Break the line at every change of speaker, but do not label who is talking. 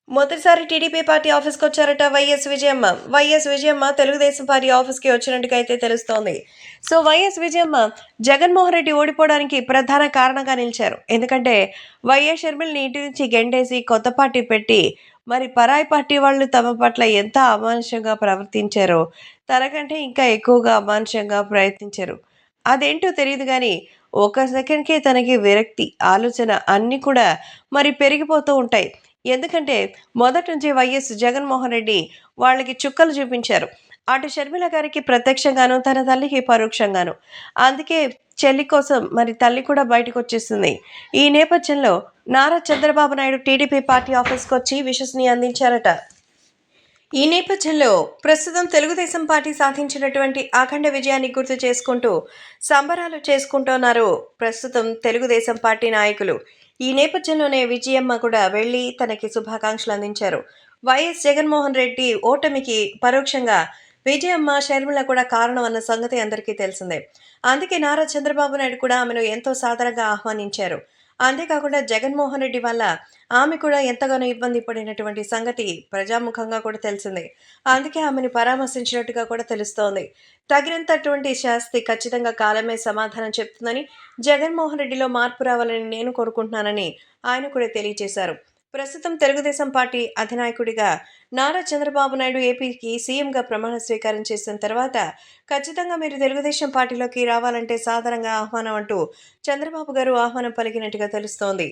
మొదటిసారి TDP party ఆఫీస్‌కొచ్చారట YS Vijayamma. YS Vijayamma Telugu Desam party ఆఫీస్‌కి వచ్చినట్టుగా అయితే తెలుస్తోంది. సో, వైఎస్ విజయమ్మ జగన్మోహన్ రెడ్డి ఓడిపోవడానికి ప్రధాన కారణంగా నిలిచారు. ఎందుకంటే వైఎస్ షర్మిలని ఇంటి నుంచి గెంటేసి కొత్త పార్టీ పెట్టి, మరి పరాయి పార్టీ వాళ్ళు తమ పట్ల ఎంత అమానుషంగా ప్రవర్తించారో, తనకంటే ఇంకా ఎక్కువగా అమానుషంగా ప్రయత్నించారు. అదేంటో తెలీదు గానీ, ఒక సెకండ్‌కే తనకి విరక్తి, ఆలోచన అన్నీ కూడా మరి పెరిగిపోతూ ఉంటాయి. ఎందుకంటే మొదటి నుంచి వైఎస్ జగన్మోహన్ రెడ్డి వాళ్ళకి చుక్కలు చూపించారు. అటు షర్మిల గారికి ప్రత్యక్షంగాను, తన తల్లికి పరోక్షంగాను. అందుకే చెల్లి కోసం మరి తల్లి కూడా బయటకొచ్చేసింది. ఈ నేపథ్యంలో నారా చంద్రబాబు నాయుడు టీడీపీ పార్టీ ఆఫీస్‌కొచ్చి విషస్‌ని అందించారట. ఈ నేపథ్యంలో ప్రస్తుతం తెలుగుదేశం పార్టీ సాధించినటువంటి అఖండ విజయాన్ని గుర్తు చేసుకుంటూ సంబరాలు చేసుకుంటున్నారు ప్రస్తుతం తెలుగుదేశం పార్టీ నాయకులు. ఈ నేపథ్యంలోనే విజయమ్మ కూడా వెళ్ళి తనకి శుభాకాంక్షలు అందించారు. వైఎస్ జగన్మోహన్ రెడ్డి ఓటమికి పరోక్షంగా విజయమ్మ, షర్మిల కూడా కారణం అన్న సంగతి అందరికీ తెలిసిందే. అందుకే నారా చంద్రబాబు నాయుడు కూడా ఆమెను ఎంతో సాదరంగా ఆహ్వానించారు. అంతేకాకుండా జగన్మోహన్ రెడ్డి వల్ల ఆమె కూడా ఎంతగానో ఇబ్బంది పడినటువంటి సంగతి ప్రజాముఖంగా కూడా తెలిసిందే. అందుకే ఆమెను పరామర్శించినట్టుగా కూడా తెలుస్తోంది. తగినంతటువంటి శాస్తి ఖచ్చితంగా కాలమే సమాధానం చెప్తుందని, జగన్మోహన్ రెడ్డిలో మార్పు రావాలని నేను కోరుకుంటున్నానని ఆయన కూడా తెలియజేశారు. ప్రస్తుతం తెలుగుదేశం పార్టీ అధినాయకుడిగా నారా చంద్రబాబు నాయుడు ఏపీకి సీఎంగా ప్రమాణ స్వీకారం చేసిన తర్వాత ఖచ్చితంగా మీరు తెలుగుదేశం పార్టీలోకి రావాలంటే సాదరంగా ఆహ్వానం అంటూ చంద్రబాబు గారు ఆహ్వానం పలికినట్టుగా తెలుస్తోంది.